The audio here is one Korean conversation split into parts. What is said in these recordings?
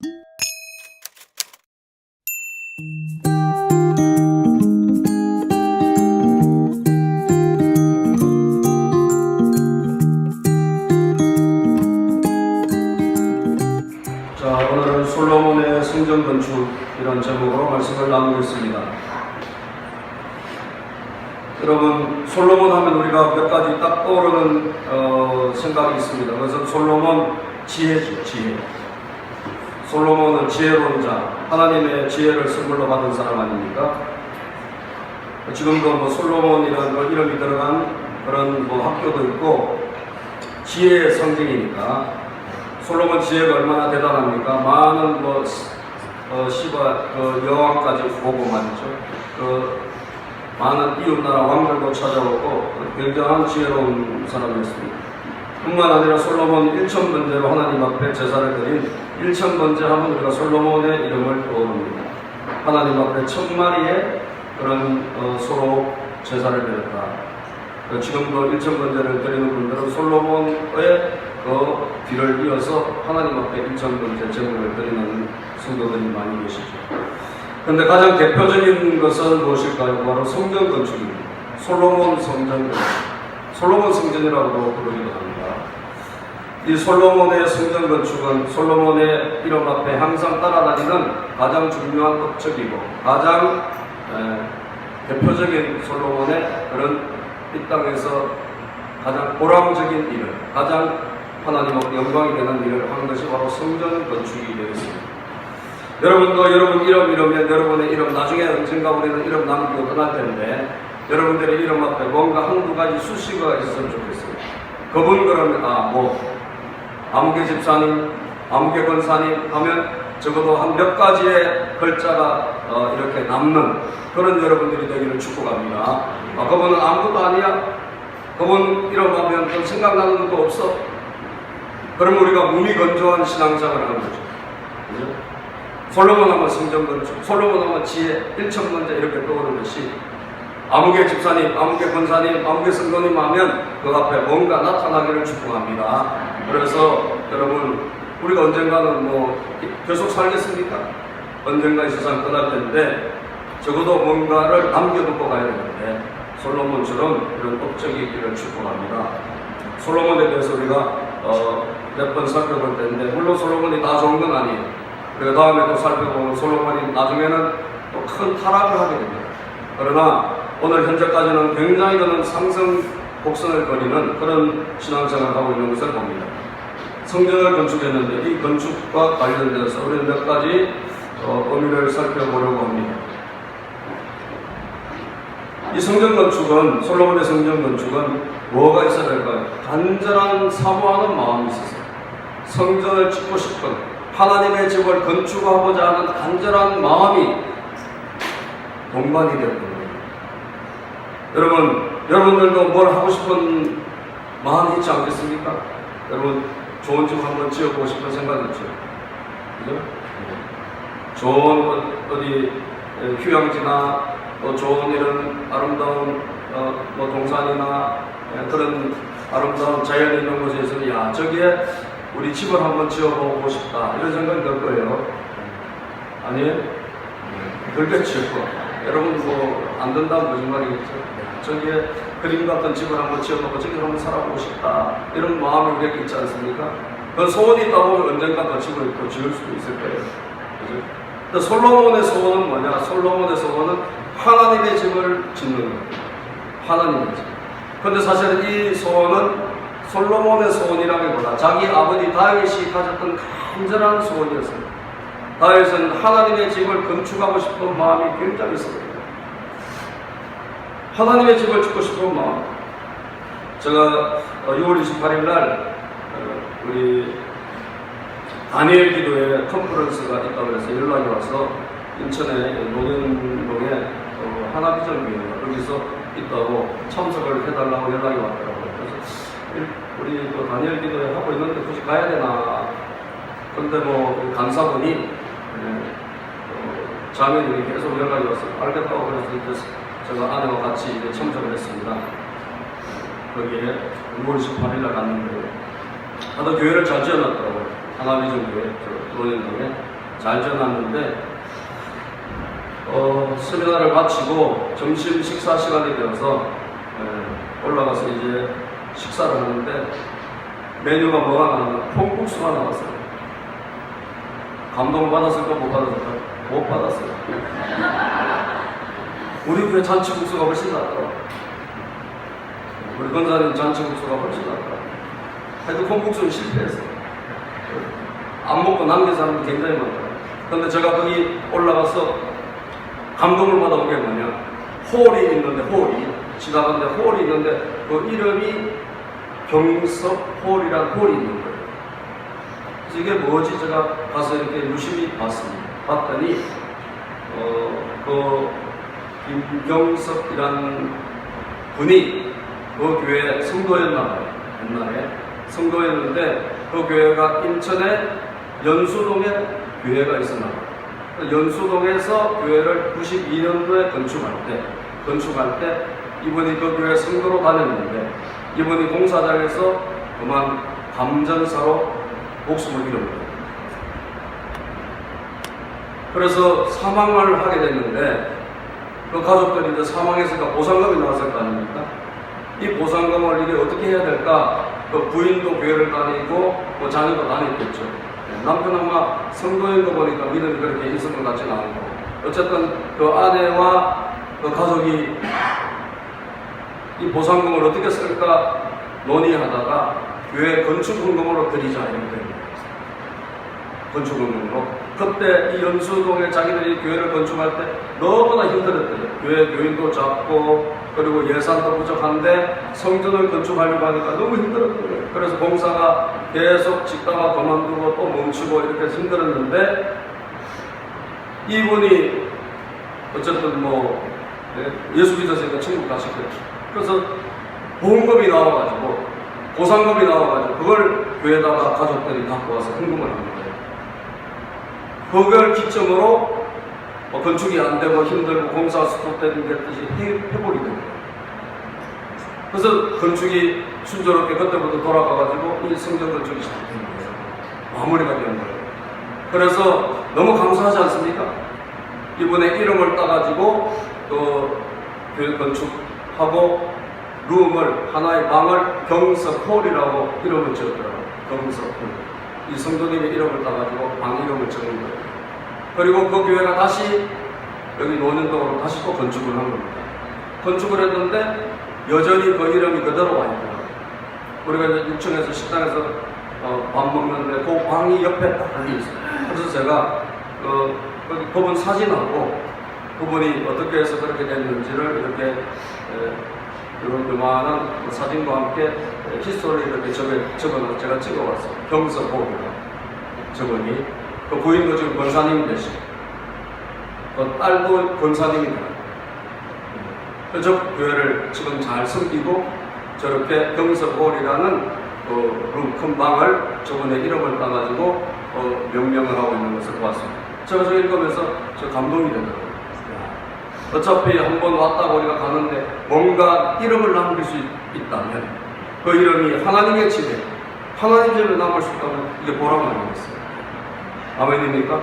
자, 오늘은 솔로몬의 성전 건축이라는 제목으로 말씀을 나누겠습니다. 여러분, 솔로몬 하면 우리가 몇 가지 딱 떠오르는 생각이 있습니다. 그것은 솔로몬 지혜죠, 지혜. 솔로몬은 지혜로운 자, 하나님의 지혜를 선물로 받은 사람 아닙니까? 지금도 뭐 솔로몬이라는 이름이 들어간 그런 뭐 학교도 있고 지혜의 성경이니까 솔로몬 지혜가 얼마나 대단합니까? 많은 뭐 시바 여왕까지 보고 말이죠. 많은 이웃나라 왕들도 찾아오고 굉장한 지혜로운 사람이었습니다. 뿐만 아니라 솔로몬 1000번제로 하나님 앞에 제사를 드린 1000번제 하면 우리가 솔로몬의 이름을 떠오릅니다. 하나님 앞에 1000마리의 그런 소로 제사를 드렸다. 지금도 1000번제를 드리는 분들은 솔로몬의 뒤를 이어서 하나님 앞에 1000번제 제물을 드리는 성도들이 많이 계시죠. 그런데 가장 대표적인 것은 무엇일까요? 바로 성전 건축입니다. 솔로몬 성전 건축. 솔로몬 성전이라고도 부르기도 합니다. 이 솔로몬의 성전 건축은 솔로몬의 이름 앞에 항상 따라다니는 가장 중요한 업적이고 가장 대표적인 솔로몬의 그런 이 땅에서 가장 보람적인 일을, 가장 하나님 앞에 영광이 되는 일을 하는 것이 바로 성전 건축이 되겠습니다. 여러분도 여러분 이러면 여러분의 이름 나중에 언젠가 우리는 이름 남기고 떠날 텐데 여러분들의 이름 앞에 뭔가 한두 가지 수식어가 있었으면 좋겠어요. 그분 그러면 아무개 집사님, 아무개 권사님 하면 적어도 한 몇 가지의 글자가 이렇게 남는 그런 여러분들이 되기를 축복합니다. 그분은 아무것도 아니야? 그분 이름 하면 좀 생각나는 것도 없어? 그러면 우리가 무미건조한 신앙생활을 하는 거죠. 그죠? 솔로몬 하면 성전 건축, 솔로몬 하면 지혜, 1000번제 이렇게 떠오르는 것이 아무개 집사님, 아무개 권사님, 아무개 성도님 하면 그 앞에 뭔가 나타나기를 축복합니다. 그래서 여러분 우리가 언젠가는 뭐 계속 살겠습니까? 언젠가 이 세상 떠날 텐데 적어도 뭔가를 남겨두고 가야 되는데 솔로몬처럼 이런 업적이 있기를 축복합니다. 솔로몬에 대해서 우리가 몇 번 살펴볼 텐데 물론 솔로몬이 다 좋은 건 아니에요. 그리고 다음에 또 살펴보면 솔로몬이 나중에는 또 큰 타락을 하게 됩니다. 그러나 오늘 현재까지는 굉장히 그는 상승 곡선을 거리는 그런 신앙생활을 하고 있는 것을 봅니다. 성전을 건축했는데 이 건축과 관련돼서 우리는 몇 가지 의미를 살펴보려고 합니다. 이 성전 건축은, 솔로몬의 성전 건축은 뭐가 있어야 될까요? 간절한 사모하는 마음이 있었어요. 성전을 짓고 싶은 하나님의 집을 건축하고자 하는 간절한 마음이 동반이 되었거든요. 여러분들도 뭘 하고 싶은 마음이 있지 않겠습니까? 여러분 좋은 집 한번 지어보고 싶은 생각이 있죠. 그죠? 좋은 어디 휴양지나 또 좋은 이런 아름다운 뭐 동산이나 그런 아름다운 자연이 있는 곳에서 야 저기에 우리 집을 한번 지어보고 싶다 이런 생각이 들 거예요. 아니에요? 들겠죠. 여러분 뭐 안 된다면 거짓말이겠죠. 저기에 그림 같은 집을 한번 지어보고 저기 한번 살아보고 싶다 이런 마음이 우리에게 있지 않습니까? 그 소원이 있다 보면 언젠가 그 집을 또 지을 수도 있을 거예요. 그죠? 근데 솔로몬의 소원은 뭐냐? 솔로몬의 소원은 하나님의 집을 짓는 거예요. 하나님의 집. 근데 사실은 이 소원은 솔로몬의 소원이라기보다 자기 아버지 다윗이 가졌던 간절한 소원이었어요. 다윗은 하나님의 집을 건축하고 싶은 마음이 굉장히 있었어요. 하나님의 집을 짓고 싶은 마음. 제가 6월 28일 날 우리 다니엘 기도회 컨퍼런스가 있다고 해서 연락이 와서 인천의 노년동에 하나비전교회가 거기서 있다고 참석을 해달라고 연락이 왔더라고요. 그래서 우리 또 다니엘 기도회 하고 있는데 굳이 가야 되나. 근데 뭐 간사분이 자매님이 계속 연락이 와서 알겠다고 그래서 제가 아내와 같이 이제 참석을 했습니다. 거기에 6월 18일 날 갔는데 다들 교회를 잘 지어놨더라고요. 하나비전 교회, 노년동에. 잘 지어놨는데 세미나를 마치고 점심 식사 시간이 되어서 올라가서 이제 식사를 하는데 메뉴가 뭐가 나왔나? 콩국수가 나왔어요. 감동을 받았을까 못 받았을까? 못 받았어요. 우리 교회 잔치국수가 훨씬 낫더라. 우리 권사님 잔치국수가 훨씬 낫더라. 하여튼 콩국수는 실패했어요. 안 먹고 남긴 사람이 굉장히 많더라. 그런데 제가 거기 올라가서 감동을 받아온 게 뭐냐? 홀이 있는데, 홀이 지나가는데 홀이 있는데 그 이름이 경석홀이라는 홀이 있는 거예요. 그래서 이게 뭐지? 제가 가서 이렇게 유심히 봤습니다. 봤더니 그 김경석이라는 분이 그 교회 성도였나 봐요. 옛날에 성도였는데 그 교회가 인천에 연수동에 교회가 있었나 봐요. 연수동에서 교회를 92년도에 건축할 때 이분이 그 교회 성도로 다녔는데 이분이 공사장에서 그만 감전사로 목숨을 잃은 거예요. 그래서 사망을 하게 됐는데 그 가족들이 이제 사망했으니까 보상금이 나왔을 거 아닙니까? 이 보상금을 이게 어떻게 해야 될까? 그 부인도 교회를 다니고 뭐 자녀도 다녔겠죠. 남편 아마 성도인 거 보니까 믿음이 그렇게 있을 것 같지는 않고 어쨌든 그 아내와 그 가족이 이 보상금을 어떻게 쓸까 논의하다가 교회 건축헌금으로 드리자 이렇게 됩니다. 건축헌금으로. 그때 이 연수동에 자기들이 교회를 건축할 때 너무나 힘들었대요. 교회 교인도 작고 그리고 예산도 부족한데 성전을 건축하려고 하니까 너무 힘들었대요. 그래서 공사가 계속 짓다가 그만두고 또 멈추고 이렇게 힘들었는데 이분이 어쨌든 뭐 예수 믿었으니까 천국 가셨겠죠. 그래서 보험금이 나와가지고 보상금이 나와가지고 그걸 교회에다가 가족들이 갖고 와서 헌금을 한 거예요. 그걸 기점으로 건축이 안 되고 힘들고 공사 스톱되는 게 뜻이 회복이 된 거예요. 그래서 건축이 순조롭게 그때부터 돌아가가지고 이 성전 건축이 잘 된 거예요. 마무리가 된 거예요. 그래서 너무 감사하지 않습니까? 이번에 이름을 따가지고 교회 건축하고 룸을 하나의 방을 경석홀이라고 이름을 지었더라고요. 경석홀. 이 성도님의 이름을 따가지고 방 이름을 적은 거예요. 그리고 그 교회가 다시 여기 노년동으로 다시 또 건축을 한 겁니다. 건축을 했는데 여전히 그 이름이 그대로 와 있더라고요. 우리가 이제 6층에서 식당에서 밥 먹는데 그 방이 옆에 딱 달려 있어요. 그래서 제가 그분 사진하고 그분이 어떻게 해서 그렇게 됐는지를 이렇게 이런 요만한 사진과 함께 히스토리를 이렇게 적어서 제가 찍어왔어요. 경석호입니다. 저분이 그 부인도 지금 권사님이 되시고 그 딸도 권사님입니다. 저 교회를 지금 잘 섬기고 저렇게 경석홀이라는 큰 방을 저분의 이름을 따가지고 명명을 하고 있는 것을 보았습니다. 제가 저 읽으면서 저 감동이 되더라고요. 어차피 한번 왔다고 우리가 가는데 뭔가 이름을 남길 수 있다면 그 이름이 하나님의 집에 하나님 집에 남을 수 있다면 이게 보람 아니겠어요? 아멘입니까?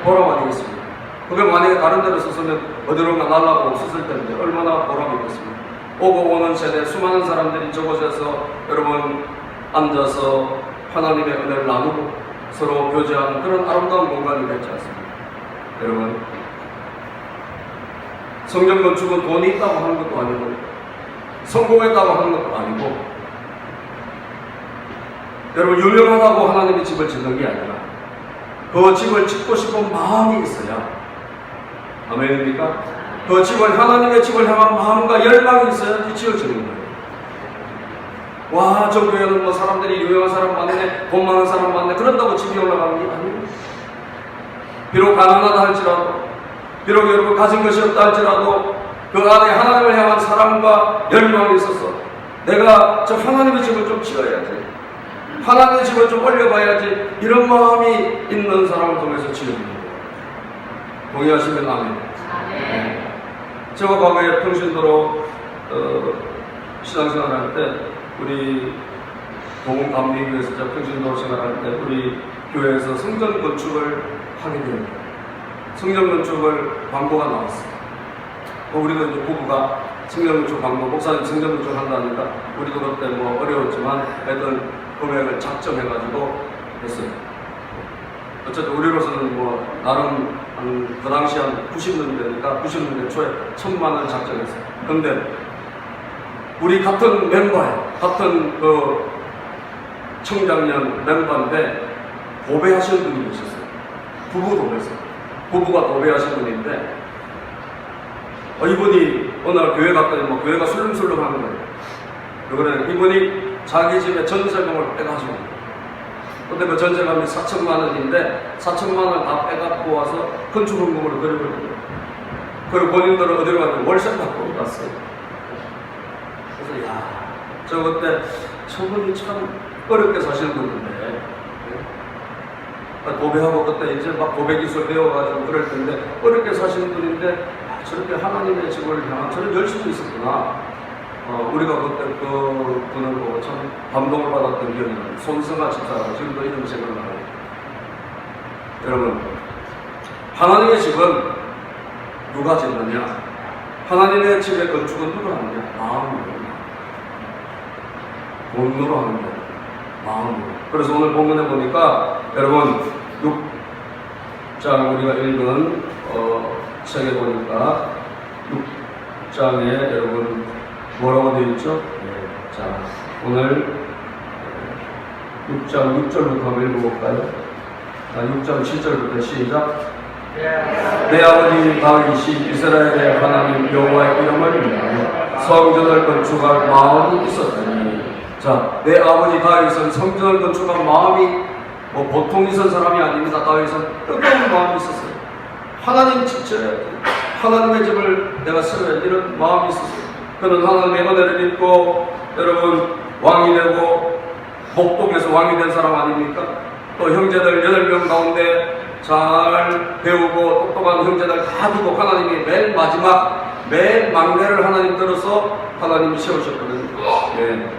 보람 아니겠습니까? 그게 만약에 다른 데로 썼으면 어디론가 날라고 없었을 텐데 얼마나 보람이겠습니까? 오고 오는 세대 수많은 사람들이 저곳에서 여러분 앉아서 하나님의 은혜를 나누고 서로 교제하는 그런 아름다운 공간이 되지 않습니까? 여러분 성전 건축은 돈이 있다고 하는 것도 아니고 성공했다고 하는 것도 아니고 여러분 유명하다고 하나님의 집을 짓는 게 아니라 그 집을 짓고 싶은 마음이 있어야 아멘입니까? 그 집을 하나님의 집을 향한 마음과 열망이 있어야지 지어지는 거예요. 와, 저 교회는 뭐 사람들이 유명한 사람 많네, 돈 많은 사람 많네 그런다고 집이 올라가는 게 아니에요. 비록 가난하다 할지라도 비록 여러분 가진 것이 없다 할지라도 그 안에 하나님을 향한 사랑과 열망이 있어서 내가 저 하나님의 집을 좀 지어야지 하나님의 집을 좀 올려봐야지 이런 마음이 있는 사람을 통해서 지어집니다. 동의하시면 아멘. 네. 제가 과거에 평신도로 신앙생활할 때 우리 동훈감리교에서 평신도로 생활할 때 우리 교회에서 성전 건축을 하게 됩니다. 성전 건축을 광고가 나왔어요. 우리도 이제 부부가 성전 건축 광고, 목사님 성전 건축 한다니까 우리도 그때 뭐 어려웠지만 하여튼 금액을 작정해가지고 했어요. 어쨌든 우리로서는 뭐 나름 그 당시 한 90년대니까 90년대 초에 1,000만 원 작정했어요. 근데 우리 같은 멤버예요. 같은 그 청장년 멤버인데 도배하신 분이 계셨어요. 부부 도배했어요. 부부가 도배하신 분인데 이분이 어느 날 교회 갔더니 뭐 교회가 술렁술렁 하는 거예요. 그러면 이분이 자기 집에 전세금을 빼가지고, 근데 그 전세금이 4천만 원인데 4천만 원 다 빼갖고 와서 건축 헌금으로 드려버린 거예요. 그리고 본인들은 어디로 갔냐면 월세 받고 갔어요. 그래서 야, 저 그때 저분이 참 어렵게 사시는 분인데, 도배하고 그때 이제 막 도배 기술 배워가지고 그럴 텐데 어렵게 사시는 분인데 저렇게 하나님의 집을 향한 저런 열심히 있었구나. 우리가 그때 그 분을 보고 참 감동을 받았던 기억이 나요. 손승아 집사라고 지금도 이름 생각나요. 여러분, 하나님의 집은 누가 짓느냐? 하나님의 집의 건축은 누가 하느냐? 마음으로. 돈으로 하는 거예요. 마음으로. 그래서 오늘 본문에 보니까 여러분 6장 우리가 읽은 책에 보니까 6장에 여러분 뭐라고 되어 있죠? 네. 자, 오늘 6장 6절부터 한번 읽어볼까요? 6장 7절부터 시작. 내 아버지 다윗이 이스라엘의 하나님 여호와의 이름을 위하여 성전을 건축할 마음이 있었더니, 자, 내 아버지 다윗은 성전을 건축한 마음이 뭐 보통 있는 사람이 아닙니다. 다윗은 뜨거운 마음이 있었어요. 하나님 직접 하나님의 집을 내가 세워야 이런 마음이 있었어요. 그는 하나님의 은혜를 믿고 여러분 왕이 되고 목동에서 왕이 된 사람 아닙니까? 또 형제들 8명 가운데 잘 배우고 똑똑한 형제들 다 두고 하나님이 맨 마지막 맨 막내를 하나님 들어서 하나님이 세우셨거든요. 예.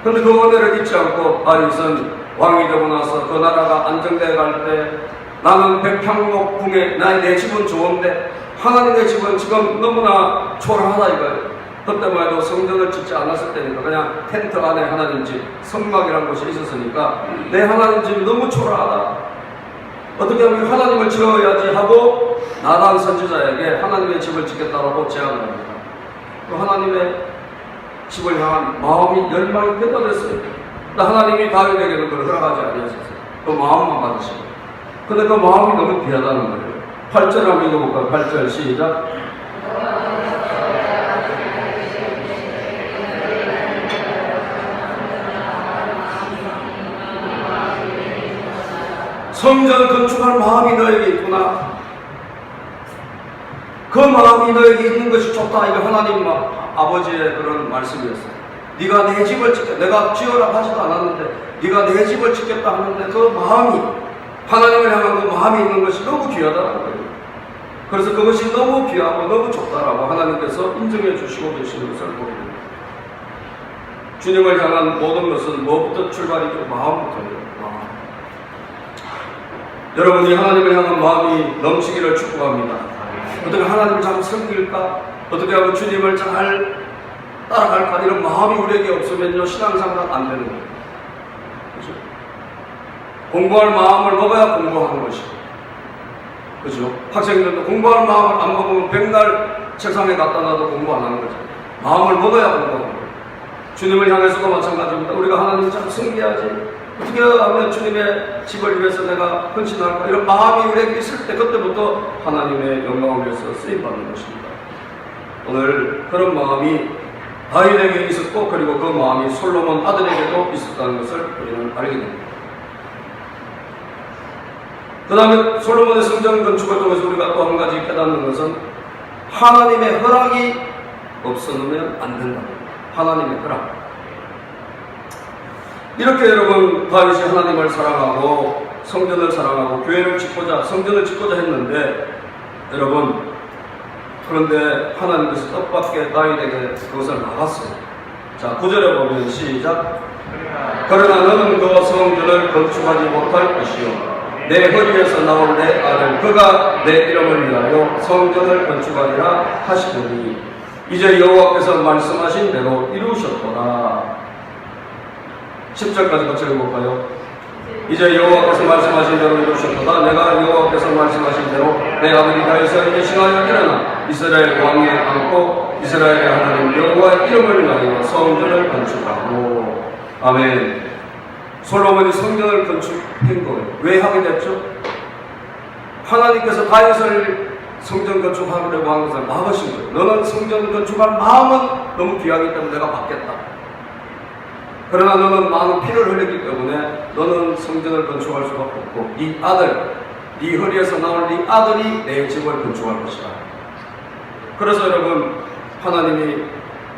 그런데 그 은혜를 잊지 않고 다윗은 왕이 되고 나서 그 나라가 안정되어 갈 때 나는 백향목궁에 내 집은 좋은데 하나님의 집은 지금 너무나 초라하다 이거예요. 그때만 해도 성전을 짓지 않았을 때니까 그냥 텐트 안에 하나님 집, 성막이라는 곳이 있었으니까 내 하나님 집이 너무 초라하다. 어떻게 하면 하나님을 지어야지 하고 나단 선지자에게 하나님의 집을 짓겠다고 제안을 합니다. 또 하나님의 집을 향한 마음이 열망이 되어졌어요. 하나님이 다윗에게는 그걸 허락하지 아니하셨어요. 그 마음만 받으시고. 근데 그 마음이 너무 귀하다는 거예요. 8절 한번 읽어볼까요? 8절 시작. 성전 건축할 마음이 너에게 있구나. 그 마음이 너에게 있는 것이 좋다. 이거 하나님 아버지의 그런 말씀이었어요. 네가 내 집을 짓겠다. 내가 지으라 하지도 않았는데 네가 내 집을 짓겠다 하는데 그 마음이 하나님을 향한 그 마음이 있는 것이 너무 귀하다는 거예요. 그래서 그것이 너무 귀하고 너무 좋다라고 하나님께서 인정해 주시고 계시는 것을 보입니다. 주님을 향한 모든 것은 뭐부터 출발이죠? 마음부터예요. 여러분이 하나님을 향한 마음이 넘치기를 축복합니다. 어떻게 하나님을 잘 섬길까? 어떻게 하면 주님을 잘 따라갈까? 이런 마음이 우리에게 없으면요 신앙생활은 안 되는 거예요. 그죠? 공부할 마음을 먹어야 공부하는 것이고, 그죠? 학생들도 공부할 마음을 안 먹으면 백날 책상에 갖다 놔도 공부 안 하는 거죠. 마음을 먹어야 공부하는 거예요. 주님을 향해서도 마찬가지입니다. 우리가 하나님을 잘 섬겨야지. 어떻게 하면 주님의 집을 위해서 내가 헌신할까? 이런 마음이 우리에게 있을 때 그때부터 하나님의 영광을 위해서 쓰임받는 것입니다. 오늘 그런 마음이 다윗에게 있었고 그리고 그 마음이 솔로몬 아들에게도 있었다는 것을 우리는 알게 됩니다. 그 다음에 솔로몬의 성전 건축을 통해서 우리가 또 한 가지 깨닫는 것은 하나님의 허락이 없으면 안 된다. 하나님의 허락. 이렇게 여러분 다윗이 하나님을 사랑하고 성전을 사랑하고 교회를 짓고자 성전을 짓고자 했는데 여러분 그런데 하나님께서 뜻밖의 다윗에게 그것을 막았어요. 자 9절에 보면 시작. 그러나 너는 그 성전을 건축하지 못할 것이요 내 허리에서 나온 내 아들 그가 내 이름을 위하여 성전을 건축하리라 하시더니 이제 여호와께서 말씀하신 대로 이루셨도다. 10절까지 같이 읽어볼까요? 이제 여호와께서 말씀하신 대로 이루셨도다. 내가 여호와께서 말씀하신 대로 내 아들이 다윗을 대신하여 일어나 이스라엘 왕위에 앉고 이스라엘의 하나님 여호와의 이름을 위하여 성전을 건축하고. 아멘. 솔로몬이 성전을 건축한 거예요. 왜 하게 됐죠? 하나님께서 다윗을 성전 건축하려고 한 것을 막으신 거예요. 너는 성전 건축할 마음은 너무 귀하기 때문에 내가 받겠다. 그러나 너는 많은 피를 흘렸기 때문에 너는 성전을 건축할 수가 없고 네 아들, 네 허리에서 나올 네 아들이 내 집을 건축할 것이다. 그래서 여러분, 하나님이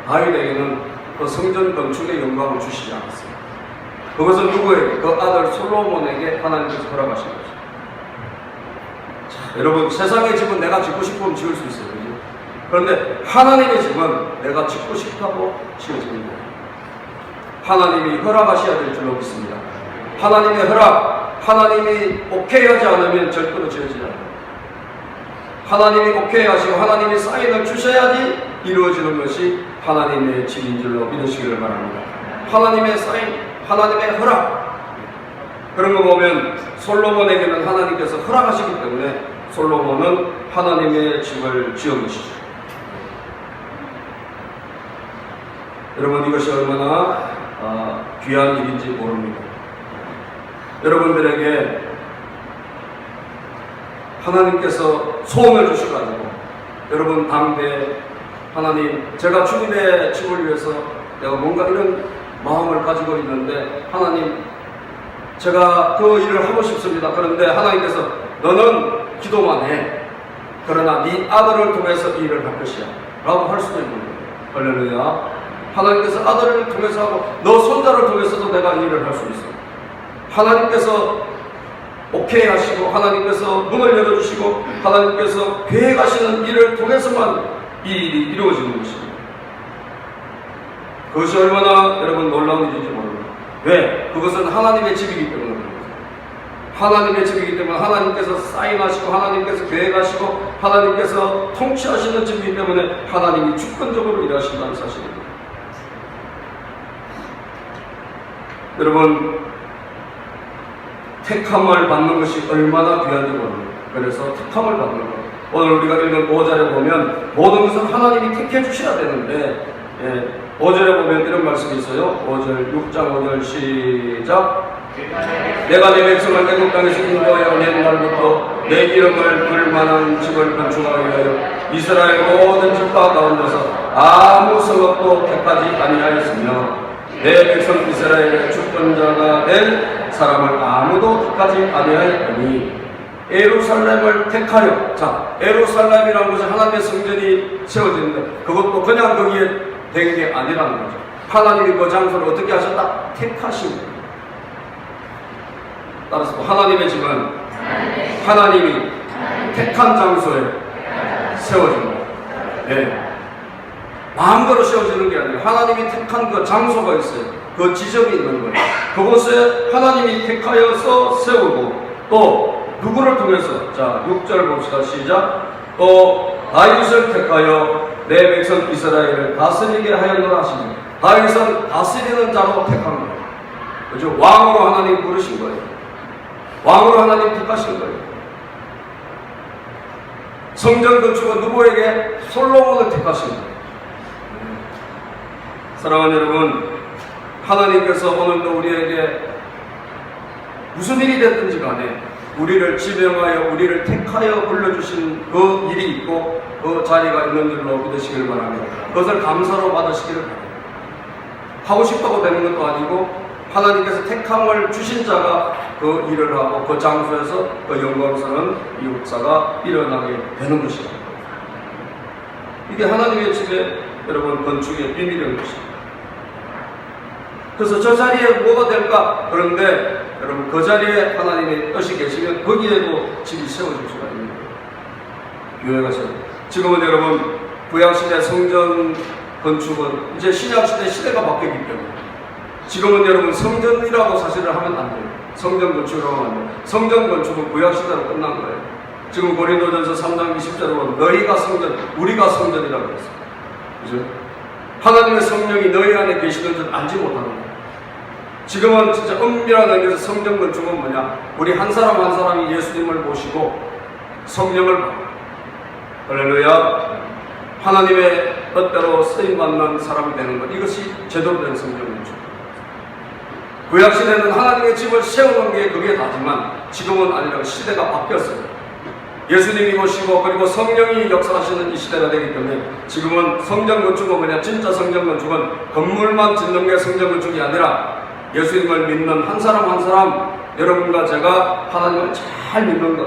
다윗에게는 그 성전 건축의 영광을 주시지 않았습니다. 그것은 누구에게? 그 아들 솔로몬에게 하나님께서 허락하신 거죠. 자, 여러분, 세상의 집은 내가 짓고 싶으면 지을 수 있어요. 그죠? 그런데 하나님의 집은 내가 짓고 싶다고 지어지는 거예요. 하나님이 허락하셔야 될 줄로 믿습니다. 하나님의 허락, 하나님이 오케이 하지 않으면 절대로 지어지지 않아요. 하나님이 오케이 하시고 하나님이 사인을 주셔야지 이루어지는 것이 하나님의 집인 줄로 믿으시기를 바랍니다. 하나님의 사인, 하나님의 허락, 그런 거 보면 솔로몬에게는 하나님께서 허락하시기 때문에 솔로몬은 하나님의 집을 지은 것이죠. 여러분, 이것이 얼마나 귀한 일인지 모릅니다. 여러분들에게 하나님께서 소원을 주셔가지고 여러분 당대 하나님, 제가 주님의 집을 위해서 내가 뭔가 이런 마음을 가지고 있는데 하나님, 제가 그 일을 하고 싶습니다. 그런데 하나님께서 너는 기도만 해. 그러나 네 아들을 통해서 이 일을 할 것이야 라고 할 수도 있는 거예요. 할렐루야. 하나님께서 아들을 통해서 하고 너 손자를 통해서도 내가 이 일을 할 수 있어. 하나님께서 오케이 하시고 하나님께서 문을 열어주시고 하나님께서 계획하시는 일을 통해서만 이 일이 이루어지는 것입니다. 그것이 얼마나 여러분 놀라운 일인지 모릅니다. 왜? 그것은 하나님의 집이기 때문에 그런 거죠. 하나님의 집이기 때문에 하나님께서 사인하시고 하나님께서 계획하시고 하나님께서 통치하시는 집이기 때문에 하나님이 주권적으로 일하신다는 사실입니다. 여러분, 택함을 받는 것이 얼마나 귀한지 모릅니다. 그래서 택함을 받는 것. 오늘 우리가 읽은 5절에 보면 모든 것은 하나님이 택해 주셔야 되는데 5절에 보면 이런 말씀이 있어요. 5절, 6장 5절 시작. 내가 내 백성을 애굽 땅에서 인도하여 낸 날부터 내 이름을 불만한 집을 건축하기 위하여 이스라엘 모든 집파 가운데서 아무 성읍도 택하지 아니하였으며 내 백성 이스라엘의 주권자가 될 사람을 아무도 택하지 아니하였더니 예루살렘을 택하여. 자, 예루살렘이라는 것은 하나님의 성전이 세워지는데 그것도 그냥 거기에 된 게 아니라는 거죠. 하나님이 그 장소를 어떻게 하셨다? 택하신 거예요. 따라서 하나님의 집은 하나님이 택한 장소에 세워진 거예요. 네. 마음대로 세워지는 게 아니라 하나님이 택한 그 장소가 있어요. 그 지점이 있는 거예요. 그곳에 하나님이 택하여서 세우고 또 누구를 통해서? 자, 6절 봅시다. 시작. 또 다윗을 택하여 내 백성 이스라엘을 다스리게 하였노라 하시니 다윗은 다스리는 자로 택한 거예요. 그죠? 왕으로 하나님 부르신 거예요. 왕으로 하나님 택하신 거예요. 성전 건축은 누구에게? 솔로몬을 택하신 거예요. 사랑하는 여러분, 하나님께서 오늘도 우리에게 무슨 일이 됐든지 간에 우리를 지명하여 우리를 택하여 불러주신 그 일이 있고 그 자리가 있는 줄로 믿으시길 바랍니다. 그것을 감사로 받으시기를 바랍니다. 하고 싶다고 되는 것도 아니고 하나님께서 택함을 주신 자가 그 일을 하고 그 장소에서 그 영광스러운 이 역사가 일어나게 되는 것입니다. 이게 하나님의 집에 여러분 건축의 비밀인 것입니다. 그래서 저 자리에 뭐가 될까? 그런데 여러분 그 자리에 하나님의 뜻이 계시면 거기에도 집이 세워질 수가 있는 거예요. 교회가 세워. 지금은 지금은 여러분 성전이라고 사실을 하면 안 돼요. 성전 건축이라고 하면 안 돼요. 성전 건축은 구약시대로 끝난 거예요. 지금 고린도전서 3장 20절에 보면 너희가 성전, 우리가 성전이라고 했어요. 그죠? 하나님의 성령이 너희 안에 계시는 줄 알지 못하는 거예요. 지금은 진짜 엄밀한 의미에서 성전 건축은 뭐냐? 우리 한 사람 한 사람이 예수님을 모시고 성령을 받고, 할렐루야, 하나님의 뜻대로 쓰임받는 사람이 되는 것, 이것이 제대로 된 성전 건축. 구약시대는 하나님의 집을 세우는 게 그게 다지만 지금은 아니라 시대가 바뀌었어요. 예수님이 오시고 그리고 성령이 역사하시는 이 시대가 되기 때문에 지금은 성전 건축은 뭐냐? 진짜 성전 건축은 건물만 짓는 게 성전 건축이 아니라 예수님을 믿는 한 사람 한 사람, 여러분과 제가 하나님을 잘 믿는 것,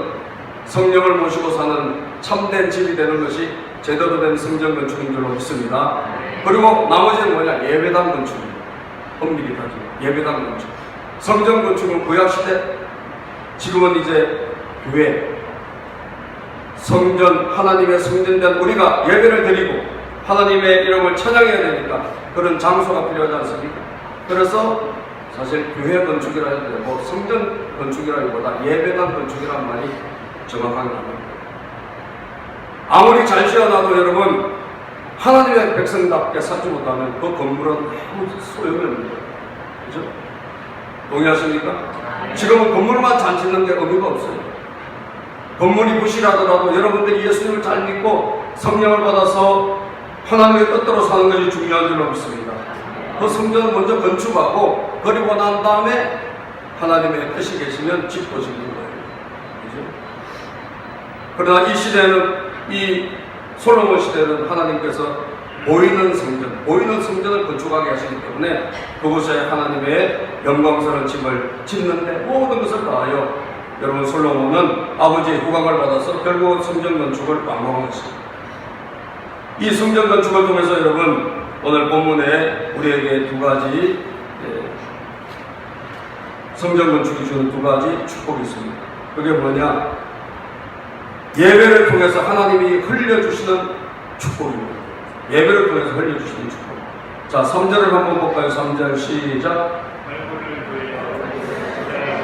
성령을 모시고 사는 참된 집이 되는 것이 제대로 된 성전 건축인 줄로 믿습니다. 그리고 나머지는 뭐냐? 예배당 건축입니다. 엄밀히 따지면 예배당 건축. 성전 건축은 구약시대, 지금은 이제 교회, 성전, 하나님의 성전된 우리가 예배를 드리고 하나님의 이름을 찬양해야 되니까 그런 장소가 필요하지 않습니까? 그래서 사실 교회 건축이라 해도 되고 성전 건축이라기보다 예배당 건축이라는 말이 정확하게 나옵니다. 아무리 잘 지어놔도 여러분 하나님의 백성답게 살지 못하면 그 건물은 아무 소용이 없는 거예요. 그죠? 동의하십니까? 지금은 건물만 잘 짓는 게 의미가 없어요. 건물이 부실하더라도 여러분들이 예수님을 잘 믿고 성령을 받아서 하나님의 뜻대로 사는 것이 중요한 줄로 믿습니다. 그 성전을 먼저 건축하고 그리고 난 다음에 하나님의 뜻이 계시면 짓고 짓는 거예요. 그죠? 그러나 이 시대는, 이 솔로몬 시대는 하나님께서 보이는 성전을 건축하게 하시기 때문에 그곳에 하나님의 영광스러운 집을 짓는데 모든 것을 다하여 여러분 솔로몬은 아버지의 후광을 받아서 결국 성전 건축을 완공한 것입니다. 이 성전 건축을 통해서 여러분 오늘 본문에 우리에게 두 가지 성전 건축이 주는 두 가지 축복이 있습니다. 그게 뭐냐? 예배를 통해서 하나님이 흘려주시는 축복입니다. 예배를 통해서 흘려주시는 축복. 자, 3절을 한번 볼까요? 3절 시작.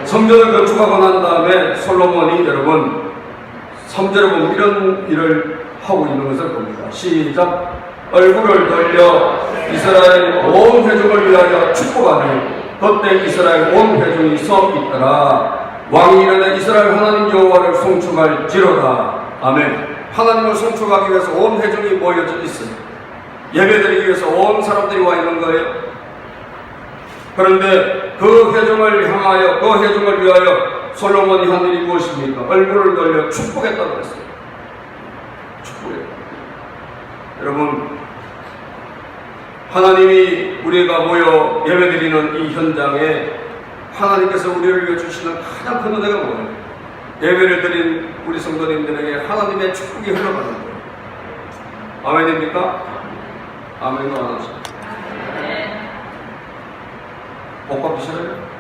성전을 건축하고 난 다음에 솔로몬이 여러분 3절에 보면 이런 일을 하고 있는 것을 봅니다. 시작. 얼굴을 돌려 이스라엘 온 회중을 위하여 축복하니 그때 이스라엘 온 회중이 서 있더라. 왕이 이르되 이스라엘 하나님 여호와를 송축할지로다. 아멘. 하나님을 송축하기 위해서 온 회중이 모여져 있어요. 예배드리기 위해서 온 사람들이 와 있는 거예요. 그런데 그 회중을 향하여, 그 회중을 위하여 솔로몬이 한 일이 무엇입니까? 얼굴을 돌려 축복했다고 했어요. 축복했다. 여러분, 하나님이 우리가 모여 예배드리는 이 현장에 하나님께서 우리를 위해 주시는 가장 큰 은혜가 뭐예요? 예배를 드린 우리 성도님들에게 하나님의 축복이 흘러가는 거예요. 아멘입니까? 아멘도 안 하시죠? 복 받으시나요?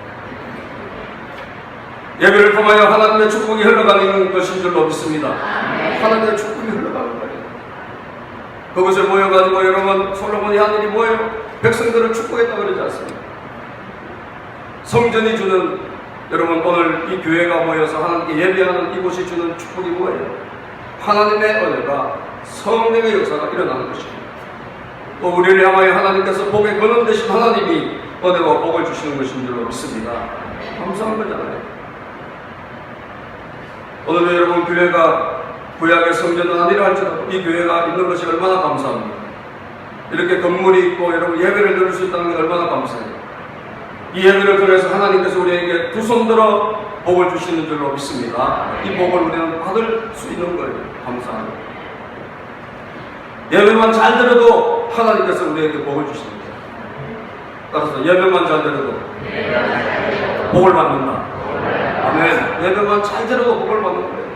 예배를 통하여 하나님의 축복이 흘러가는 것인 줄로 믿습니다. 하나님의 축복이 흘러가는 거예요. 그것을 모여가지고 여러분 솔로몬이 한 일이 뭐예요? 백성들을 축복했다고 그러지 않습니까? 성전이 주는, 여러분 오늘 이 교회가 모여서 하나님께 예배하는 이곳이 주는 축복이 뭐예요? 하나님의 은혜가, 성령의 역사가 일어나는 것입니다. 또 우리를 향하여 하나님께서 복의 근원 되신 하나님이 은혜와 복을 주시는 것인 줄로 믿습니다. 감사한 거잖아요. 오늘도 여러분 교회가 구약의 성전은 아니라 할지라도 이 교회가 있는 것이 얼마나 감사합니다. 이렇게 건물이 있고 여러분 예배를 드릴 수 있다는 게 얼마나 감사해요. 이 예배를 통해서 하나님께서 우리에게 두 손 들어 복을 주시는 줄로 믿습니다. 이 복을 우리는 받을 수 있는 거예요. 감사합니다. 예배만 잘 들어도 하나님께서 우리에게 복을 주십니다. 따라서 예배만 잘 들어도 복을 받는다. 아멘. 예배만 잘 들어도 복을 받는 거예요.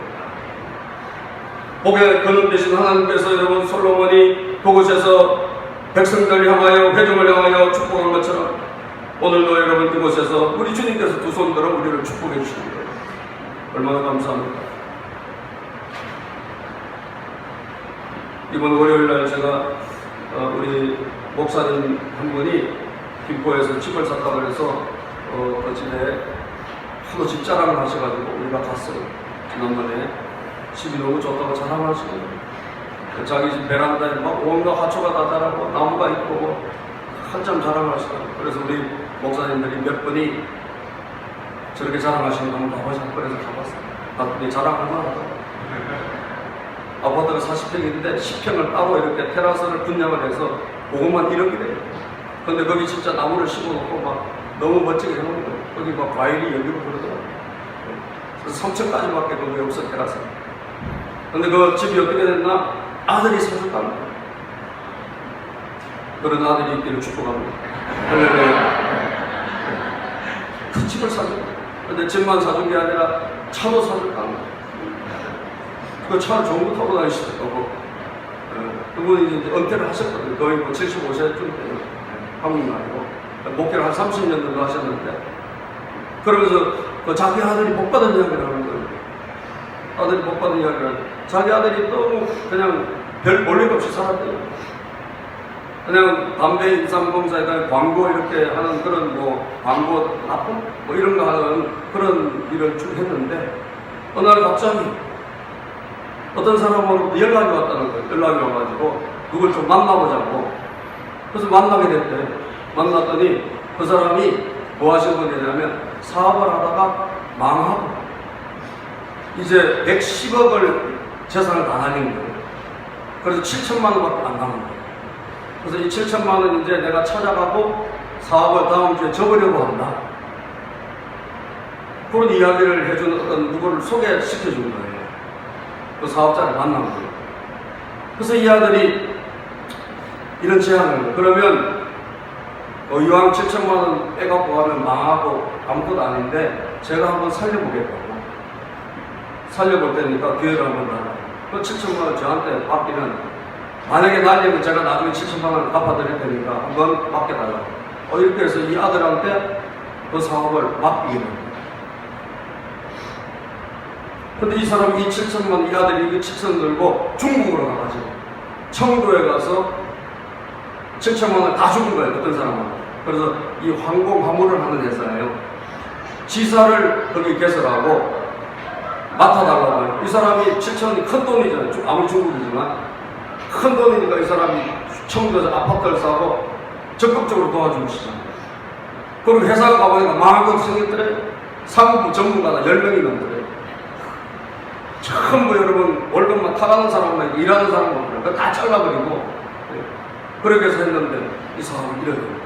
복의 근원 되신 하나님께서 여러분 솔로몬이 그곳에서 백성들을 향하여 회중을 향하여 축복한 것처럼 오늘도 여러분 그곳에서 우리 주님께서 두 손 들어 우리를 축복해 주시는 거예요. 얼마나 감사합니까? 이번 월요일 날 제가 우리 목사님 한 분이 김포에서 집을 샀다고 해서 그 집에 하도 집 자랑을 하셔가지고 우리가 갔어요. 지난번에 집이 너무 좋다고 자랑하시거든요. 자기 집 베란다에 막 온갖 화초가 다 자라고 나무가 있고 한참 자랑하시더라고요. 그래서 우리 목사님들이 몇 분이 저렇게 자랑하시는 거 한번 가보자. 그래서 가봤어요. 봤더니 자랑할 만하더라고요. 아파트가 40평인데 10평을 따로 이렇게 테라스를 분양을 해서 그것만 1억이 돼요. 근데 거기 진짜 나무를 심어놓고 막 너무 멋지게 해놓은 거예요. 거기 막 과일이 열리고 그러더라고요. 그래서 3층까지밖에 거기 없어, 테라스. 근데 그 집이 어떻게 됐나? 아들이 사줬다는 거예요. 그런 아들이 있기를 축복합니다. 그 집을 사줬다. 근데 집만 사준 게 아니라 차도 사줬다는 거예요. 그 차를 좋은 거 타고 다니시더라고. 그분이 이제 은퇴를 하셨거든요. 거의 뭐 75세쯤 돼요. 한국 나이고. 목회를 한 30년 정도 하셨는데. 그러면서 그 자기 아들이 복 받은 이야기를 하는 거예요. 아들이 복 받은 이야기를. 자기 아들이 너무 그냥 별 볼일 없이 살았대요. 그냥 담배 인삼공사에다 광고 이렇게 하는 그런 뭐 광고 납품? 뭐 이런 거 하는 그런 일을 쭉 했는데 어느 날 갑자기 어떤 사람으로 연락이 왔다는 거예요. 연락이 와가지고 그걸 좀 만나보자고. 그래서 만나게 됐대. 만났더니 그 사람이 뭐 하신 분이냐면 사업을 하다가 망하고 이제 110억을 재산을 다 날린 거예요. 그래서 7천만 원밖에 안 남은 거예요. 그래서 이 7천만 원 이제 내가 찾아가고 사업을 다음 주에 접으려고 한다. 그런 이야기를 해주는 어떤 누구를 소개시켜준 거예요. 그 사업자를 만난 거예요. 그래서 이 아들이 이런 제안을 해요. 그러면 이왕 7천만 원 빼갖고 가면 망하고 아무것도 아닌데 제가 한번 살려보겠다고. 살려볼 테니까 기회를 한번 달라고. 그 7천만 원 저한테 받기는 만약에 날리면 제가 나중에 7천만 원을 갚아드릴 테니까 한번 맡겨달라고. 이렇게 해서 이 아들한테 그 사업을 맡기게 됩니다. 근데 이 사람이 이 7천만 원, 이 아들이 그 7천 들고 중국으로 가가지고 청도에 가서 7천만 원 다 죽은 거예요. 어떤 사람은. 그래서 이 항공 화물을 하는 회사예요. 지사를 거기 개설하고 맡아달라고 해요. 이 사람이 7천이 큰 돈이잖아요. 아무리 중국이지만 큰 돈이니까 이 사람이 청도에서 아파트를 사고 적극적으로 도와주고 시잖아요. 그리고 회사가 가보니까 망한 것 생겼더래. 상급 전문가가 10명이 넘더래. 전부 여러분 월급만 타가는 사람만 일하는 사람만 그래. 그거 다 잘라버리고 그렇게 해서 했는데 이 사람은 이래야 됩니다.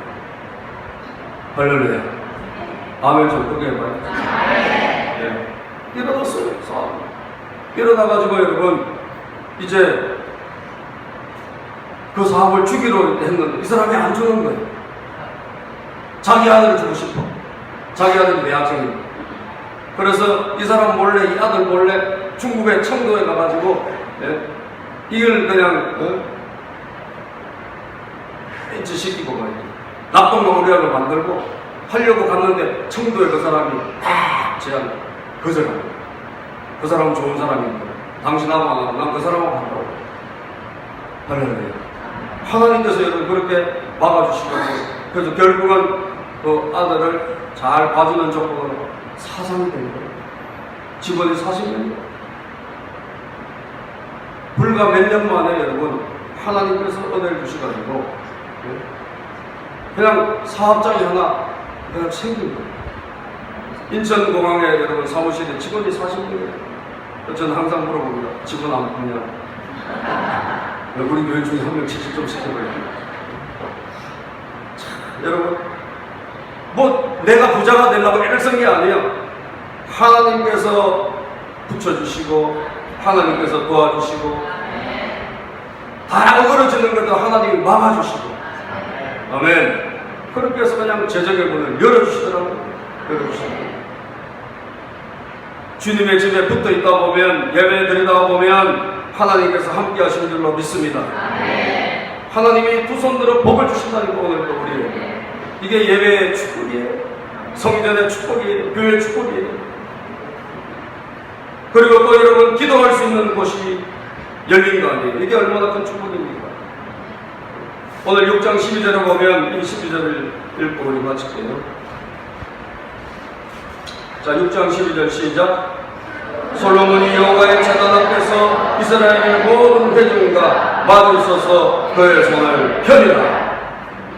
할렐루야. 아멘 좀 크게 해봐요. 네. 일어났어요. 사람. 일어나가지고 여러분 이제 그 사업을 주기로 했는데 이 사람이 안 주는 거예요. 자기 아들을 주고 싶어. 자기 아들이 대학생입니다. 그래서 이 사람 몰래, 이 아들 몰래 중국의 청도에 가가지고 이걸 그냥 벤치 시키고 가요. 납동강우리학을 만들고 하려고 갔는데 청도에 그 사람이 다 제안 거절합니다. 그 사람은 좋은 사람입니다. 당신하고 안 하고 난 그 사람하고 한다고. 할렐루야. 하나님께서 여러분 그렇게 막아주시고 그래서 결국은 그 아들을 잘 봐주는 조건으로 사상이 된 거예요. 직원이 40년이에요. 불과 몇 년 만에 여러분 하나님께서 은혜를 주셔가지고 그냥 사업장이 하나 그냥 생긴 거예요. 인천공항에 여러분 사무실에 직원이 40명이에요. 저는 항상 물어봅니다. 직원 안 뽑냐? 우리 교회 중에 한 명 채식 좀 시켜버려요. 여러분 뭐 내가 부자가 되려고 애를 쓴 게 아니에요. 하나님께서 붙여주시고 하나님께서 도와주시고 다 어그러지는 것도 하나님이 막아주시고 아멘. 그렇게 해서 그냥 재정의 문을 열어주시더라고요. 열어주시더라고요. 주님의 집에 붙어 있다 보면 예배 드리다 보면 하나님께서 함께 하시는 줄로 믿습니다. 하나님이 두 손으로 복을 주신다니까 오늘도 우리에게. 이게 예배의 축복이에요. 성전의 축복이에요. 교회의 축복이에요. 그리고 또 여러분 기도할 수 있는 곳이 열린 거 아니에요. 이게 얼마나 큰 축복입니까? 오늘 6장 12절에 보면 이 12절을 읽고 우리 마칠게요. 자, 6장 12절 시작. 솔로몬이 여호와의 제단 앞에서 이스라엘의 모든 회중과 마주서서 그의 손을 펴니라.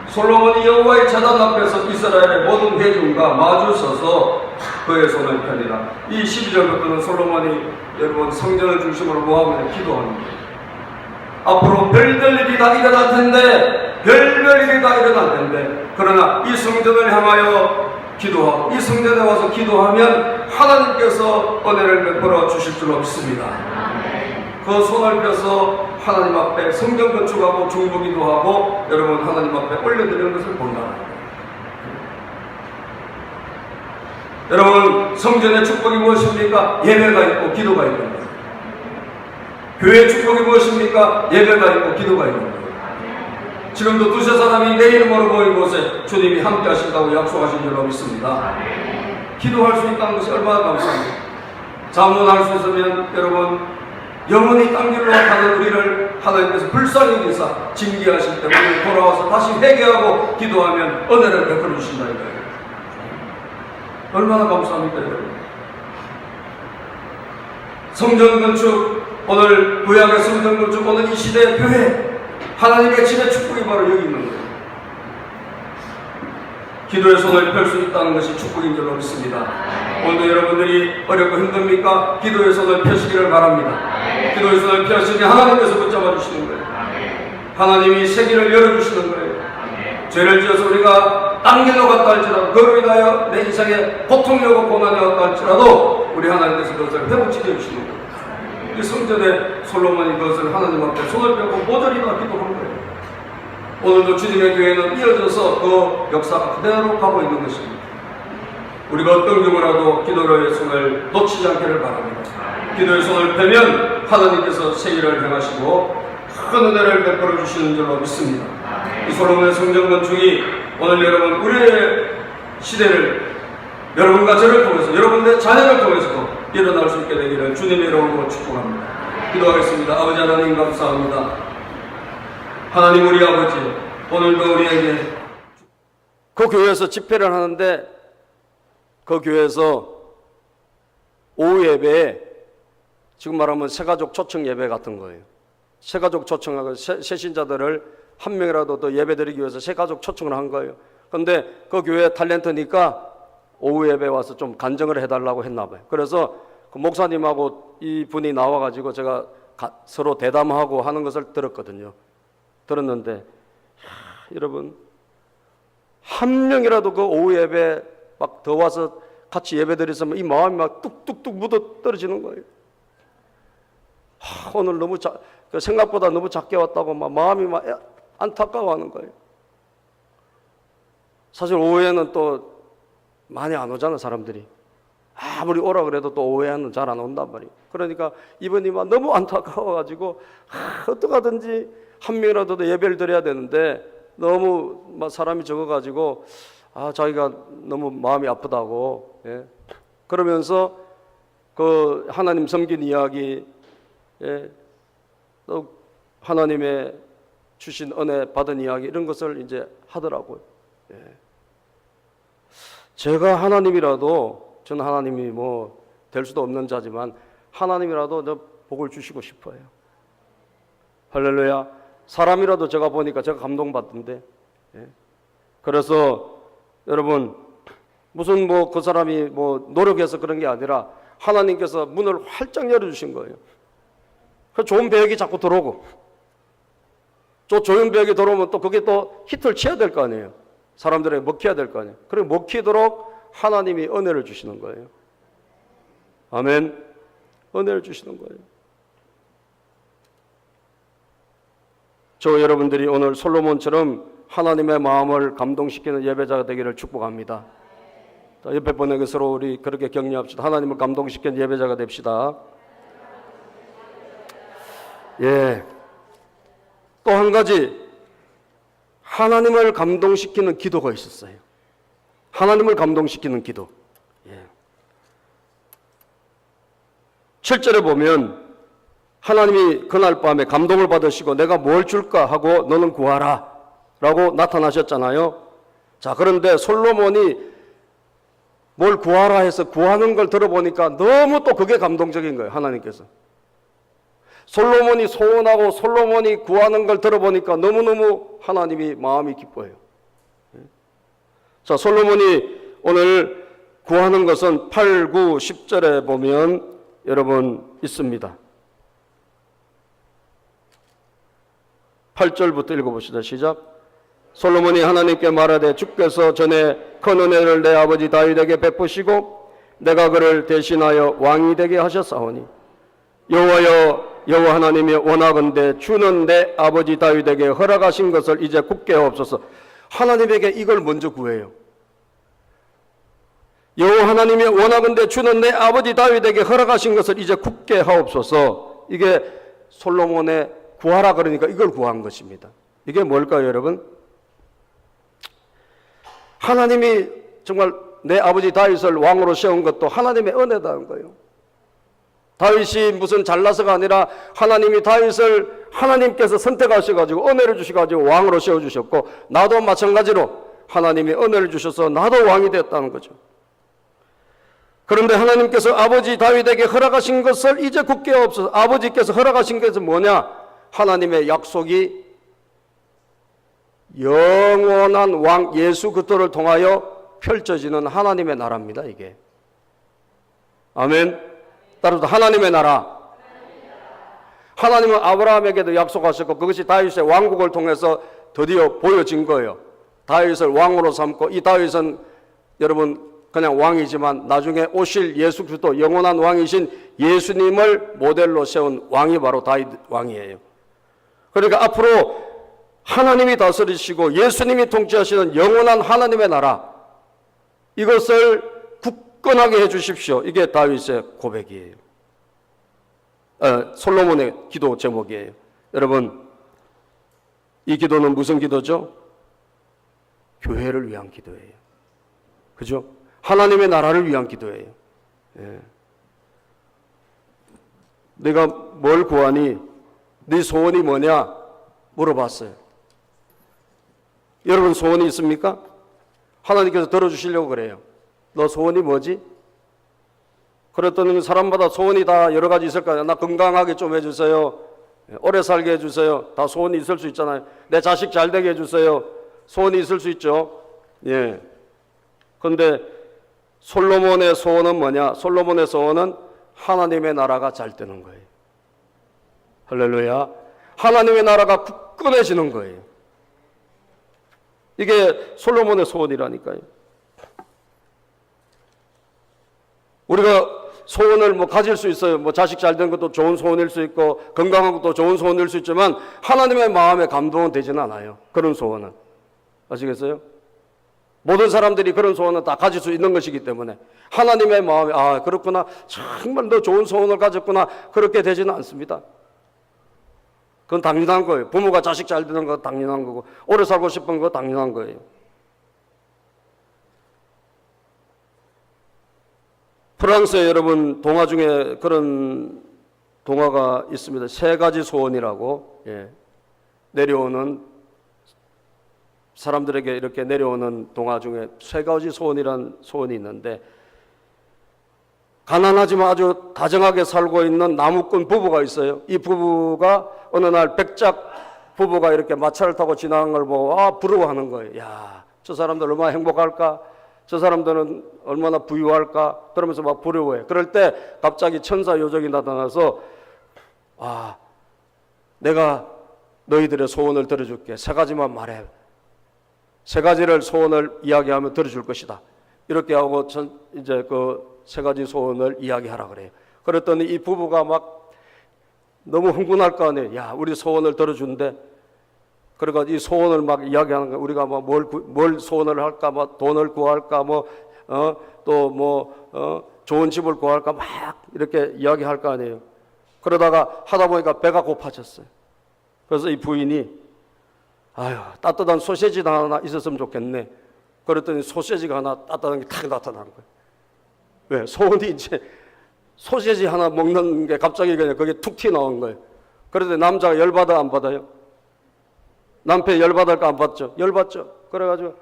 솔로몬이 여호와의 제단 앞에서 이스라엘의 모든 회중과 마주서서 그의 손을 펴니라. 이 12절부터는 솔로몬이 여러분 성전을 중심으로 모함을 기도하는 거예요. 앞으로 별별 일이 다 일어날 텐데, 별별 일이 다 일어날 텐데, 그러나 이 성전을 향하여 기도하고 이 성전에 와서 기도하면 하나님께서 은혜를 베풀어 주실 줄로 믿습니다. 그 손을 펴서 하나님 앞에 성전 건축하고 중보기도하고 여러분 하나님 앞에 올려드리는 것을 본다. 여러분, 성전의 축복이 무엇입니까? 예배가 있고 기도가 있는 거예요. 교회의 축복이 무엇입니까? 예배가 있고 기도가 있는 거예요. 지금도 두세 사람이 내 이름으로 모인 곳에 주님이 함께 하신다고 약속하신 줄로 믿습니다. 기도할 수 있다는 것이 얼마나 감사합니다. 자문할 수 있으면 여러분 영원히 땅 길로 가는 우리를 하나님께서 불쌍히 여기사 징계하실 때 우리 돌아와서 다시 회개하고 기도하면 은혜를 베풀어 주신다 이거예요. 얼마나 감사합니까 여러분. 성전 건축, 오늘 구약의 성전 건축, 오늘 이 시대의 교회, 하나님의 집의 축복이 바로 여기 있는 거예요. 기도의 손을 펼 수 있다는 것이 축복인 줄로 믿습니다. 오늘도 여러분들이 어렵고 힘듭니까? 기도의 손을 펴시기를 바랍니다. 기도의 손을 펴시면 하나님께서 붙잡아 주시는 거예요. 하나님이 세계를 열어주시는 거예요. 죄를 지어서 우리가 딴 길로 갔다 할지라도, 그로 인하여 내 인생에 고통이 오고 고난이 왔다 할지라도 우리 하나님께서 그것을 회복시켜 주시는 거예요. 이 성전에 솔로몬이 그것을 하나님 앞에 손을 펴고 모조리 다 기도한 거예요. 오늘도 주님의 교회는 이어져서 그 역사가 그대로 가고 있는 것입니다. 우리가 어떤 경우라도 기도의 손을 놓치지 않기를 바랍니다. 기도의 손을 펴면 하나님께서 세계를 행하시고 큰 은혜를 베풀어 주시는 줄로 믿습니다. 이 솔로몬의 성전 건축이 오늘 여러분 우리의 시대를 여러분과 저를 통해서, 여러분의 자녀를 통해서도 일어날 수 있게 되기를 주님의 이름으로 축복합니다. 기도하겠습니다. 아버지 하나님 감사합니다. 하나님 우리 아버지, 오늘도 우리에게 그 교회에서 집회를 하는데 그 교회에서 오후 예배에 지금 말하면 새가족 초청 예배 같은 거예요. 새가족 초청하고 새신자들을 한 명이라도 더 예배드리기 위해서 새가족 초청을 한 거예요. 그런데 그 교회 탤런트니까 오후 예배 와서 좀 간증을 해달라고 했나 봐요. 그래서 그 목사님하고 이 분이 나와가지고 제가 서로 대담하고 하는 것을 들었거든요. 들었는데 여러분 한 명이라도 그 오후 예배 막 더 와서 같이 예배 드렸으면 이 마음이 막 뚝뚝뚝 묻어 떨어지는 거예요. 오늘 너무 생각보다 너무 작게 왔다고 막 마음이 막 안타까워하는 거예요. 사실 오후에는 또 많이 안 오잖아 사람들이. 아무리 오라 그래도 또 오후에는 잘 안 온단 말이에요. 그러니까 이번이 막 너무 안타까워가지고 어떡하든지 한 명이라도 더 예배를 드려야 되는데 너무 막 사람이 적어가지고 자기가 너무 마음이 아프다고, 예. 그러면서 그 하나님 섬긴 이야기, 예. 또 하나님의 주신 은혜 받은 이야기 이런 것을 이제 하더라고요. 예. 제가 하나님이라도, 저는 하나님이 뭐 될 수도 없는 자지만 하나님이라도 저 복을 주시고 싶어요. 할렐루야. 사람이라도 제가 보니까 제가 감동받던데. 예. 그래서 여러분 무슨 뭐 그 사람이 뭐 노력해서 그런 게 아니라 하나님께서 문을 활짝 열어주신 거예요. 그 좋은 배역이 자꾸 들어오고, 또 좋은 배역이 들어오면 또 그게 또 히트를 쳐야 될 거 아니에요. 사람들에게 먹혀야 될 거 아니에요. 그리고 먹히도록 하나님이 은혜를 주시는 거예요. 아멘. 은혜를 주시는 거예요. 저 여러분들이 오늘 솔로몬처럼 하나님의 마음을 감동시키는 예배자가 되기를 축복합니다. 옆에 분에게 서로 우리 그렇게 격려합시다. 하나님을 감동시키는 예배자가 됩시다. 예. 또 한 가지 하나님을 감동시키는 기도가 있었어요. 하나님을 감동시키는 기도. 예. 7절에 보면 하나님이 그날 밤에 감동을 받으시고 내가 뭘 줄까 하고 너는 구하라 라고 나타나셨잖아요. 자, 그런데 솔로몬이 뭘 구하라 해서 구하는 걸 들어보니까 너무 또 그게 감동적인 거예요. 하나님께서. 솔로몬이 소원하고 솔로몬이 구하는 걸 들어보니까 너무너무 하나님이 마음이 기뻐해요. 자, 솔로몬이 오늘 구하는 것은 8, 9, 10절에 보면 여러분 있습니다. 8절부터 읽어봅시다. 시작. 솔로몬이 하나님께 말하되 주께서 전에 큰 은혜를 내 아버지 다윗에게 베푸시고 내가 그를 대신하여 왕이 되게 하셨사오니 여호와여 여호와 하나님이 원하건대 주는 내 아버지 다윗에게 허락하신 것을 이제 굳게 하옵소서. 하나님에게 이걸 먼저 구해요. 여호와 하나님이 원하건대 주는 내 아버지 다윗에게 허락하신 것을 이제 굳게 하옵소서. 이게 솔로몬의 구하라 그러니까 이걸 구한 것입니다. 이게 뭘까요, 여러분? 하나님이 정말 내 아버지 다윗을 왕으로 세운 것도 하나님의 은혜다는 거예요. 다윗이 무슨 잘나서가 아니라 하나님이 다윗을 하나님께서 선택하셔가지고 은혜를 주셔가지고 왕으로 세워주셨고, 나도 마찬가지로 하나님이 은혜를 주셔서 나도 왕이 되었다는 거죠. 그런데 하나님께서 아버지 다윗에게 허락하신 것을 이제 굳게 하옵소서. 아버지께서 허락하신 것은 뭐냐? 하나님의 약속이 영원한 왕 예수 그리스도를 통하여 펼쳐지는 하나님의 나라입니다. 이게. 아멘. 따라서 하나님의 나라. 하나님은 아브라함에게도 약속하셨고 그것이 다윗의 왕국을 통해서 드디어 보여진 거예요. 다윗을 왕으로 삼고, 이 다윗은 여러분 그냥 왕이지만 나중에 오실 예수 그리스도 영원한 왕이신 예수님을 모델로 세운 왕이 바로 다윗 왕이에요. 그러니까 앞으로 하나님이 다스리시고 예수님이 통치하시는 영원한 하나님의 나라, 이것을 굳건하게 해주십시오. 이게 다윗의 고백이에요. 솔로몬의 기도 제목이에요. 여러분, 이 기도는 무슨 기도죠? 교회를 위한 기도예요. 그죠? 하나님의 나라를 위한 기도예요. 예. 내가 뭘 구하니? 네 소원이 뭐냐? 물어봤어요. 여러분 소원이 있습니까? 하나님께서 들어주시려고 그래요. 너 소원이 뭐지? 그랬더니 사람마다 소원이 다 여러 가지 있을 거예요. 나 건강하게 좀 해주세요. 오래 살게 해주세요. 다 소원이 있을 수 있잖아요. 내 자식 잘 되게 해주세요. 소원이 있을 수 있죠. 예. 그런데 솔로몬의 소원은 뭐냐? 솔로몬의 소원은 하나님의 나라가 잘 되는 거예요. 할렐루야. 하나님의 나라가 굳건해지는 거예요. 이게 솔로몬의 소원이라니까요. 우리가 소원을 가질 수 있어요. 자식 잘 되는 것도 좋은 소원일 수 있고 건강한 것도 좋은 소원일 수 있지만 하나님의 마음에 감동은 되지는 않아요. 그런 소원은. 아시겠어요? 모든 사람들이 그런 소원은 다 가질 수 있는 것이기 때문에 하나님의 마음에 그렇구나, 정말 너 좋은 소원을 가졌구나, 그렇게 되지는 않습니다. 그건 당연한 거예요. 부모가 자식 잘 되는 거 당연한 거고 오래 살고 싶은 거 당연한 거예요. 프랑스에 여러분 동화 중에 그런 동화가 있습니다. 세 가지 소원이라고. 내려오는 사람들에게 이렇게 내려오는 동화 중에 세 가지 소원이란 소원이 있는데, 가난하지만 아주 다정하게 살고 있는 나무꾼 부부가 있어요. 이 부부가 어느 날 백작 부부가 이렇게 마차를 타고 지나간 걸 보고 부러워하는 거예요. 야, 저 사람들 얼마나 행복할까? 저 사람들은 얼마나 부유할까? 그러면서 막 부러워해. 그럴 때 갑자기 천사 요정이 나타나서 내가 너희들의 소원을 들어줄게. 세 가지만 말해. 세 가지를 소원을 이야기하면 들어줄 것이다. 이렇게 하고 이제 그 세 가지 소원을 이야기하라 그래요. 그랬더니 이 부부가 막 너무 흥분할 거 아니에요. 야, 우리 소원을 들어준대. 그러니까 이 소원을 막 이야기하는 거예요. 우리가 뭘 소원을 할까? 돈을 구할까? 좋은 집을 구할까? 막 이렇게 이야기할 거 아니에요. 그러다가 하다 보니까 배가 고파졌어요. 그래서 이 부인이 따뜻한 소시지 하나 있었으면 좋겠네. 그랬더니 소시지가 하나 따뜻한 게 탁 나타난 거예요. 왜? 소원이 이제 소시지 하나 먹는 게 갑자기 그냥 그게 툭 튀어나온 거예요. 그런데 남자가 열받아 안 받아요? 남편이 열받을까 안 받죠? 열받죠. 그래가지고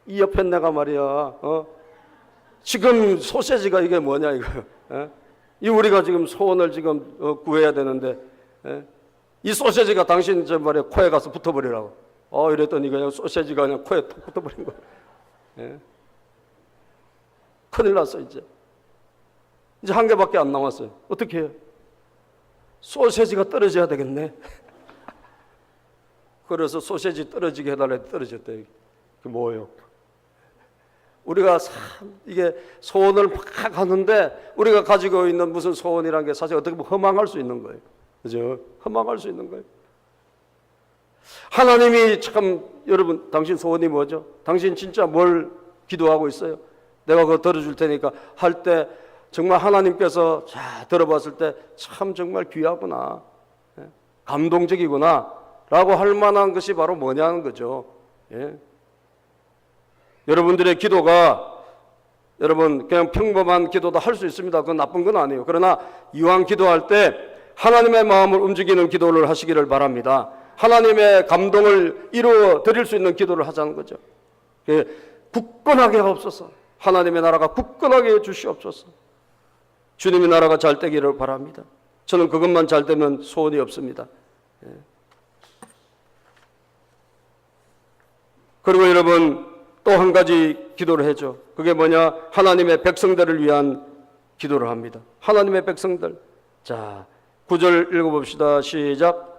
이 옆에 내가 말이야, 지금 소세지가 이게 뭐냐, 이거. 이 우리가 지금 소원을 지금 구해야 되는데, 이 소세지가 당신 저 말이야, 코에 가서 붙어버리라고. 이랬더니 그냥 소세지가 그냥 코에 톡 붙어버린 거야. 큰일 났어, 이제 한 개밖에 안 남았어요. 어떻게 해요? 소세지가 떨어져야 되겠네. 그래서 소세지 떨어지게 해달라 해도 떨어졌대. 그게 뭐예요? 우리가 참 이게 소원을 막 하는데 우리가 가지고 있는 무슨 소원이란 게 사실 어떻게 보면 허망할 수 있는 거예요. 그죠? 허망할 수 있는 거예요. 하나님이 참, 여러분, 당신 소원이 뭐죠? 당신 진짜 뭘 기도하고 있어요? 내가 그거 들어줄 테니까 할 때 정말 하나님께서 들어봤을 때 참 정말 귀하구나, 감동적이구나 라고 할 만한 것이 바로 뭐냐는 거죠. 여러분들의 기도가, 여러분 그냥 평범한 기도도 할 수 있습니다. 그건 나쁜 건 아니에요. 그러나 이왕 기도할 때 하나님의 마음을 움직이는 기도를 하시기를 바랍니다. 하나님의 감동을 이루어 드릴 수 있는 기도를 하자는 거죠. 굳건하게 하옵소서. 하나님의 나라가 굳건하게 해 주시옵소서. 주님의 나라가 잘 되기를 바랍니다. 저는 그것만 잘 되면 소원이 없습니다. 그리고 여러분 또 한 가지 기도를 해줘. 그게 뭐냐? 하나님의 백성들을 위한 기도를 합니다. 하나님의 백성들. 자, 9절 읽어봅시다. 시작.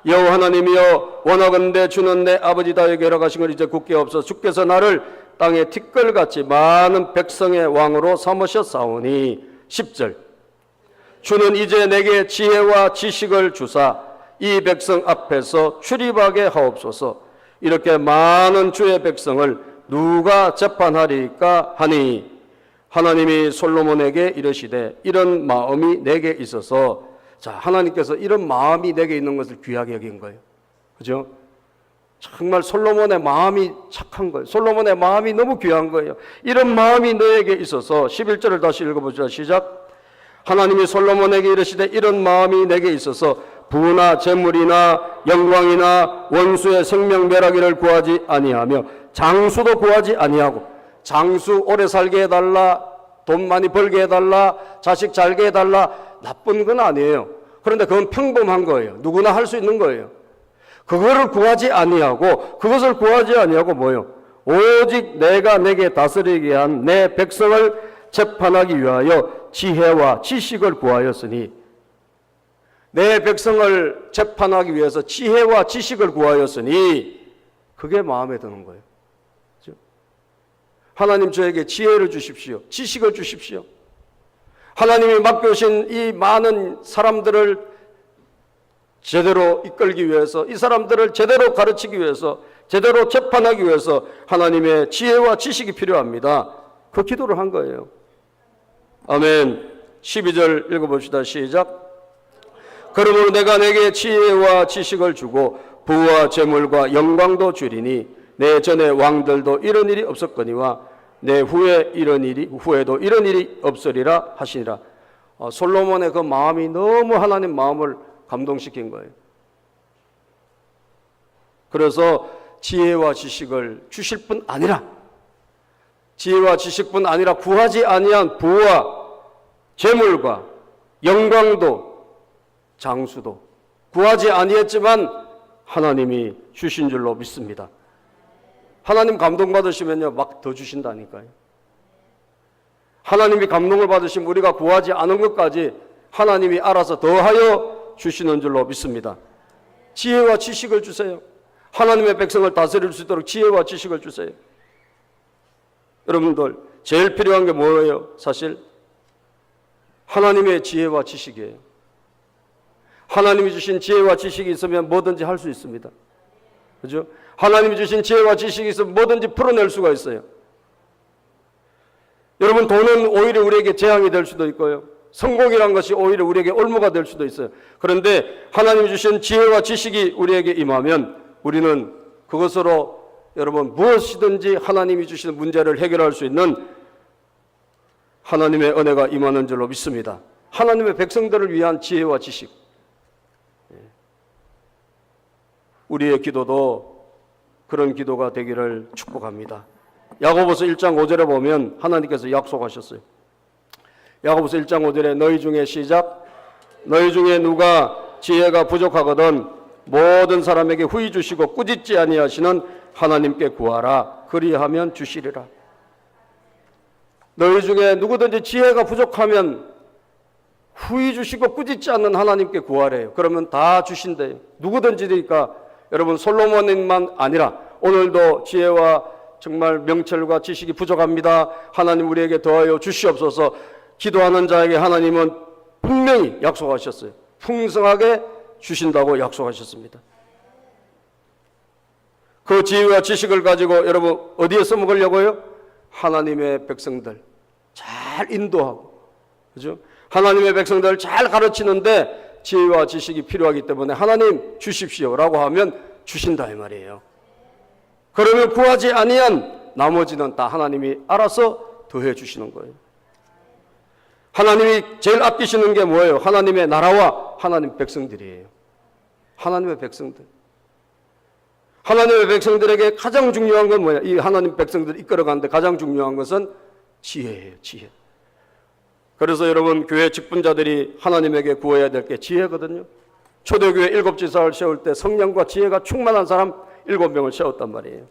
여호와 하나님이여, 원하건대 주는 내 아버지 다윗에게 가신 걸 이제 굳게 없어 주께서 나를 땅의 티끌같이 많은 백성의 왕으로 삼으셨사오니. 10절. 주는 이제 내게 지혜와 지식을 주사 이 백성 앞에서 출입하게 하옵소서. 이렇게 많은 주의 백성을 누가 재판하리까 하니, 하나님이 솔로몬에게 이르시되 이런 마음이 내게 있어서. 자, 하나님께서 이런 마음이 내게 있는 것을 귀하게 여긴 거예요. 그죠? 정말 솔로몬의 마음이 착한 거예요. 솔로몬의 마음이 너무 귀한 거예요. 이런 마음이 너에게 있어서. 11절을 다시 읽어보자. 시작. 하나님이 솔로몬에게 이르시되 이런 마음이 내게 있어서 부나 재물이나 영광이나 원수의 생명 멸하기를 구하지 아니하며 장수도 구하지 아니하고. 장수 오래 살게 해달라, 돈 많이 벌게 해달라, 자식 잘게 해달라, 나쁜 건 아니에요. 그런데 그건 평범한 거예요. 누구나 할 수 있는 거예요. 그거를 구하지 아니하고, 그것을 구하지 아니하고 뭐예요? 오직 내가 내게 다스리게 한 내 백성을 재판하기 위하여 지혜와 지식을 구하였으니. 내 백성을 재판하기 위해서 지혜와 지식을 구하였으니, 그게 마음에 드는 거예요. 그렇죠? 하나님 저에게 지혜를 주십시오. 지식을 주십시오. 하나님이 맡겨주신 이 많은 사람들을 제대로 이끌기 위해서, 이 사람들을 제대로 가르치기 위해서, 제대로 재판하기 위해서 하나님의 지혜와 지식이 필요합니다. 그 기도를 한 거예요. 아멘. 12절 읽어봅시다. 시작. 그러므로 내가 내게 지혜와 지식을 주고 부와 재물과 영광도 주리니 내 전에 왕들도 이런 일이 없었거니와 내 후에도 이런 일이 없으리라 하시니라. 솔로몬의 그 마음이 너무 하나님 마음을 감동시킨 거예요. 그래서 지혜와 지식을 주실 뿐 아니라, 지혜와 지식뿐 아니라 구하지 아니한 부와 재물과 영광도 장수도 구하지 아니했지만 하나님이 주신 줄로 믿습니다. 하나님 감동 받으시면요, 막 더 주신다니까요. 하나님이 감동을 받으시면 우리가 구하지 않은 것까지 하나님이 알아서 더하여 주시는 줄로 믿습니다. 지혜와 지식을 주세요. 하나님의 백성을 다스릴 수 있도록 지혜와 지식을 주세요. 여러분들 제일 필요한 게 뭐예요? 사실 하나님의 지혜와 지식이에요. 하나님이 주신 지혜와 지식이 있으면 뭐든지 할 수 있습니다. 그죠? 하나님이 주신 지혜와 지식이 있으면 뭐든지 풀어낼 수가 있어요. 여러분, 돈은 오히려 우리에게 재앙이 될 수도 있고요. 성공이란 것이 오히려 우리에게 올무가 될 수도 있어요. 그런데 하나님이 주신 지혜와 지식이 우리에게 임하면 우리는 그것으로 여러분 무엇이든지 하나님이 주시는 문제를 해결할 수 있는 하나님의 은혜가 임하는 줄로 믿습니다. 하나님의 백성들을 위한 지혜와 지식. 우리의 기도도 그런 기도가 되기를 축복합니다. 야고보서 1장 5절에 보면 하나님께서 약속하셨어요. 야고보서 1장 5절에 너희 중에 시작, 너희 중에 누가 지혜가 부족하거든 모든 사람에게 후히 주시고 꾸짖지 아니하시는 하나님께 구하라. 그리하면 주시리라. 너희 중에 누구든지 지혜가 부족하면 후히 주시고 꾸짖지 않는 하나님께 구하래요. 그러면 다 주신대요. 누구든지니까 여러분 솔로몬만 아니라 오늘도 지혜와 정말 명철과 지식이 부족합니다. 하나님 우리에게 더하여 주시옵소서. 기도하는 자에게 하나님은 분명히 약속하셨어요. 풍성하게 주신다고 약속하셨습니다. 그 지혜와 지식을 가지고 여러분 어디에 써먹으려고요? 하나님의 백성들 잘 인도하고, 그죠? 하나님의 백성들을 잘 가르치는데 지혜와 지식이 필요하기 때문에 하나님 주십시오라고 하면 주신다 이 말이에요. 그러면 구하지 아니한 나머지는 다 하나님이 알아서 더해 주시는 거예요. 하나님이 제일 아끼시는 게 뭐예요? 하나님의 나라와 하나님 백성들이에요. 하나님의 백성들. 하나님의 백성들에게 가장 중요한 건 뭐냐? 이 하나님 백성들을 이끌어가는데 가장 중요한 것은 지혜예요. 지혜. 그래서 여러분 교회 직분자들이 하나님에게 구해야 될 게 지혜거든요. 초대교회 7지사를 세울 때 성령과 지혜가 충만한 사람 7명을 세웠단 말이에요.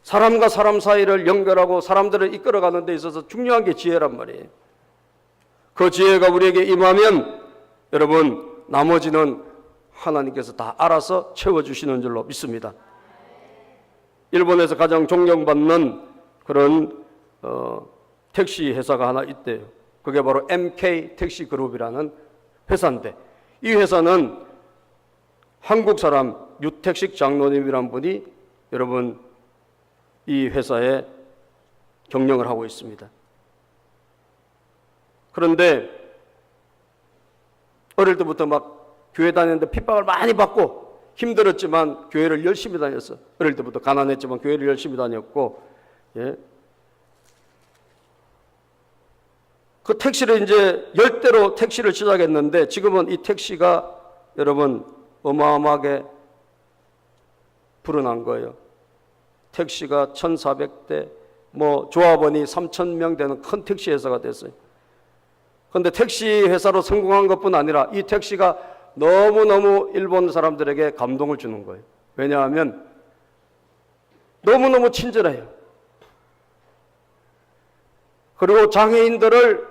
사람과 사람 사이를 연결하고 사람들을 이끌어가는 데 있어서 중요한 게 지혜란 말이에요. 그 지혜가 우리에게 임하면 여러분 나머지는 하나님께서 다 알아서 채워주시는 줄로 믿습니다. 일본에서 가장 존경받는 그런 택시 회사가 하나 있대요. 그게 바로 MK 택시 그룹이라는 회사인데 이 회사는 한국 사람 유택식 장로님이란 분이 여러분 이 회사에 경영을 하고 있습니다. 그런데 어릴 때부터 막 교회 다니는데 핍박을 많이 받고 힘들었지만 교회를 열심히 다녔어. 어릴 때부터 가난했지만 교회를 열심히 다녔고, 예. 그 택시를 이제 10대로 택시를 시작했는데 지금은 이 택시가 여러분 어마어마하게 불어난 거예요. 택시가 1,400대, 뭐 조합원이 3,000명 되는 큰 택시 회사가 됐어요. 그런데 택시 회사로 성공한 것뿐 아니라 이 택시가 너무너무 일본 사람들에게 감동을 주는 거예요. 왜냐하면 너무너무 친절해요. 그리고 장애인들을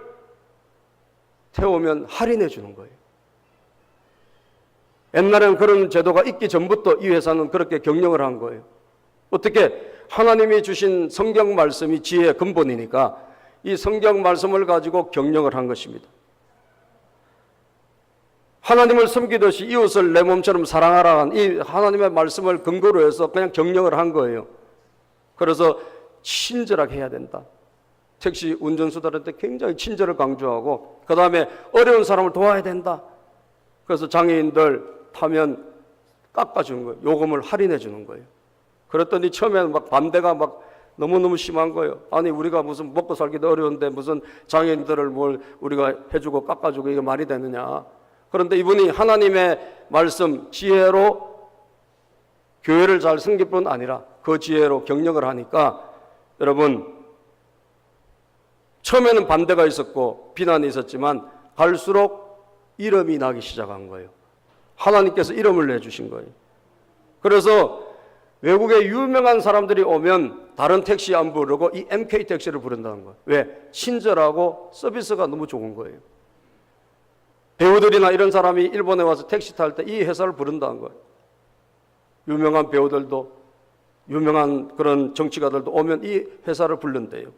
태우면 할인해 주는 거예요. 옛날에는 그런 제도가 있기 전부터 이 회사는 그렇게 경영을 한 거예요. 어떻게? 하나님이 주신 성경 말씀이 지혜의 근본이니까 이 성경 말씀을 가지고 경영을 한 것입니다. 하나님을 섬기듯이 이웃을 내 몸처럼 사랑하라는 이 하나님의 말씀을 근거로 해서 그냥 경영을 한 거예요. 그래서 친절하게 해야 된다. 택시 운전수들한테 굉장히 친절을 강조하고 그 다음에 어려운 사람을 도와야 된다. 그래서 장애인들 타면 깎아주는 거예요. 요금을 할인해 주는 거예요. 그랬더니 처음에는 막 반대가 막 너무너무 심한 거예요. 아니 우리가 무슨 먹고 살기도 어려운데 무슨 장애인들을 뭘 우리가 해주고 깎아주고 이게 말이 되느냐. 그런데 이분이 하나님의 말씀 지혜로 교회를 잘 섬길 뿐 아니라 그 지혜로 경영을 하니까 여러분 처음에는 반대가 있었고 비난이 있었지만 갈수록 이름이 나기 시작한 거예요. 하나님께서 이름을 내주신 거예요. 그래서 외국에 유명한 사람들이 오면 다른 택시 안 부르고 이 MK 택시를 부른다는 거예요. 왜? 친절하고 서비스가 너무 좋은 거예요. 배우들이나 이런 사람이 일본에 와서 택시 탈 때 이 회사를 부른다는 거예요. 유명한 배우들도 유명한 그런 정치가들도 오면 이 회사를 부른대요.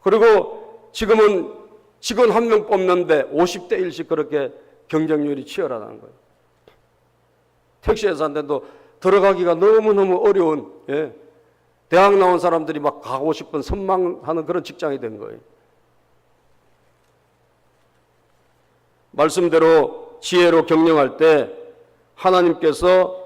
그리고 지금은 직원 한 명 뽑는데 50대 1씩 그렇게 경쟁률이 치열하다는 거예요. 택시 회사인데도 들어가기가 너무너무 어려운, 예. 대학 나온 사람들이 막 가고 싶은 선망하는 그런 직장이 된 거예요. 말씀대로 지혜로 경영할 때 하나님께서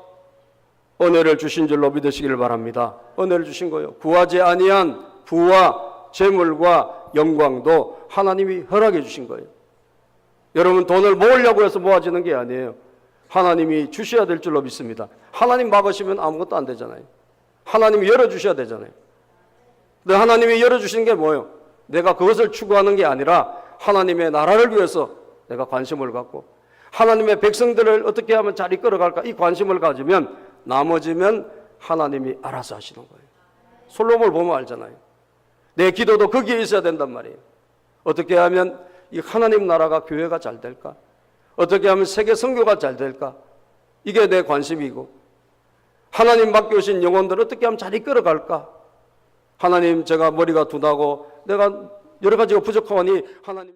은혜를 주신 줄로 믿으시기를 바랍니다. 은혜를 주신 거예요. 구하지 아니한 부와 재물과 영광도 하나님이 허락해 주신 거예요. 여러분 돈을 모으려고 해서 모아지는 게 아니에요. 하나님이 주셔야 될 줄로 믿습니다. 하나님 막으시면 아무것도 안 되잖아요. 하나님이 열어주셔야 되잖아요. 근데 하나님이 열어주시는 게 뭐예요? 내가 그것을 추구하는 게 아니라 하나님의 나라를 위해서 내가 관심을 갖고 하나님의 백성들을 어떻게 하면 잘 이끌어갈까 이 관심을 가지면 나머지면 하나님이 알아서 하시는 거예요. 솔로몬을 보면 알잖아요. 내 기도도 거기에 있어야 된단 말이에요. 어떻게 하면 이 하나님 나라가 교회가 잘 될까? 어떻게 하면 세계 선교가 잘 될까? 이게 내 관심이고 하나님 맡겨오신 영혼들 어떻게 하면 잘 이끌어갈까? 하나님 제가 머리가 둔하고 내가 여러 가지가 부족하니 하나님